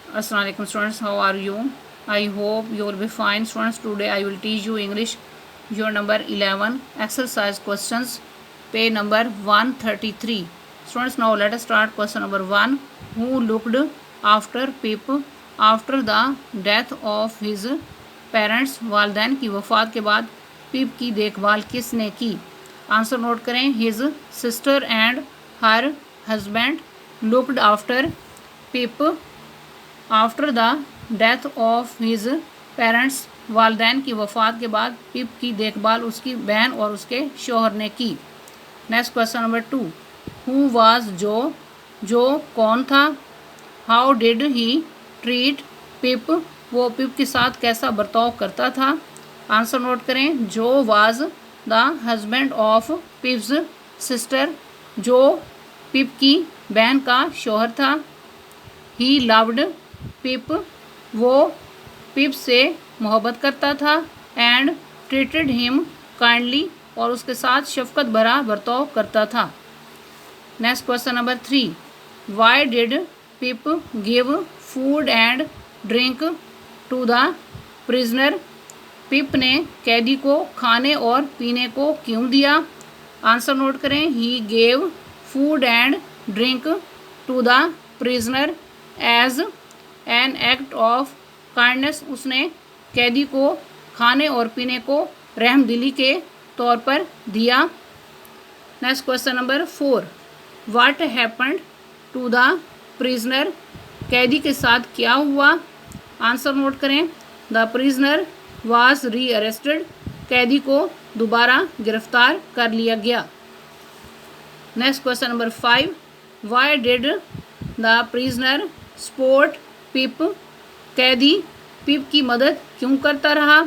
Assalamualaikum students, how are you? I hope you will be fine. Students, today I will teach you English, your number 11, exercise questions, page number 133. Students, now let us start question number 1. Who looked after Pip after the death of his parents? वालदैन की वफ़ात के बाद पिप की देखभाल किसने की? Answer note करें. His sister and her husband looked after Pip after the death of his parents. वालदैन की वफ़ात के बाद पिप की देखभाल उसकी बहन और उसके शौहर ने की. Next question number 2. Who was जो कौन था? हाउ डिड ही ट्रीट पिप? वो पिप के साथ कैसा बर्ताव करता था? आंसर नोट करें. Joe was the husband of Pip's sister. Joe Pip की बहन का शौहर था. He loved Pip. वो पिप से मोहब्बत करता था. And treated him kindly. और उसके साथ शफकत भरा बर्ताव करता था. Next question number 3. Why did Pip give food and drink to the prisoner? Pip ने कैदी को खाने और पीने को क्यों दिया? आंसर नोट करें. He gave food and drink to the prisoner as an act of kindness. उसने कैदी को खाने और पीने को रहमदिली के तौर पर दिया. Next question number 4. What happened to the prisoner? कैदी के साथ क्या हुआ? आंसर नोट करें. The prisoner was rearrested. कैदी को दोबारा गिरफ्तार कर लिया गया. Next question number 5. Why did the prisoner support Pip? कैदी पिप की मदद क्यों करता रहा?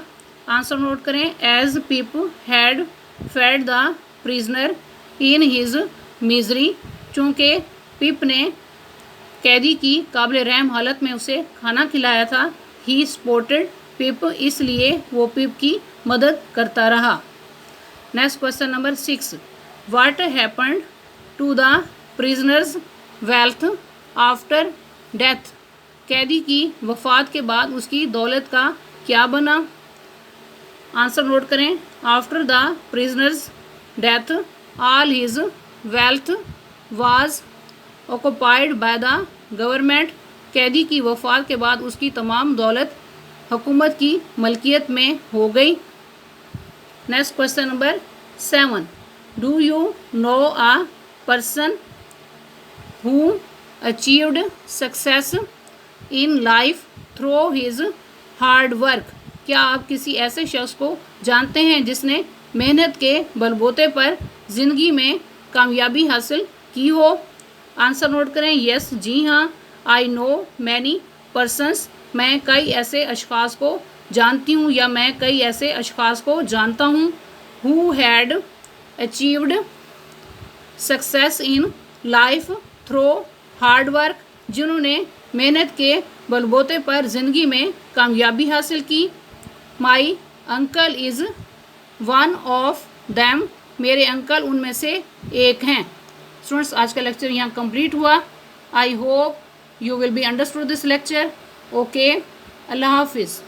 आंसर नोट करें. As Pip had fed the prisoner in his misery. चूँकि पिप ने कैदी की काबिल रहम हालत में उसे खाना खिलाया था. He supported Pip. इसलिए वो पिप की मदद करता रहा. Next question number 6. What happened to the prisoner's wealth after death? कैदी की वफ़ात के बाद उसकी दौलत का क्या बना? आंसर नोट करें. After the prisoners death all his wealth was occupied by the government. कैदी की वफ़ात के बाद उसकी तमाम दौलत हुकूमत की मलकियत में हो गई. Next question number 7. Do you know a person who achieved success in life through his hard work? क्या आप किसी ऐसे शख्स को जानते हैं जिसने मेहनत के बलबूते पर ज़िंदगी में कामयाबी हासिल की हो? आंसर नोट करें. यस, जी हाँ. I know many persons. मैं कई ऐसे अशख़ास को जानती हूँ या मैं कई ऐसे अशख़ास को जानता हूँ. Who had achieved success in life through hard work. जिन्होंने मेहनत के बलबूते पर ज़िंदगी में कामयाबी हासिल की. My uncle is one of them. मेरे अंकल उनमें से एक हैं. स्टूडेंट्स, आज का लेक्चर यहाँ कंप्लीट हुआ. I hope you will be understood this lecture. Okay, अल्लाह हाफिज़.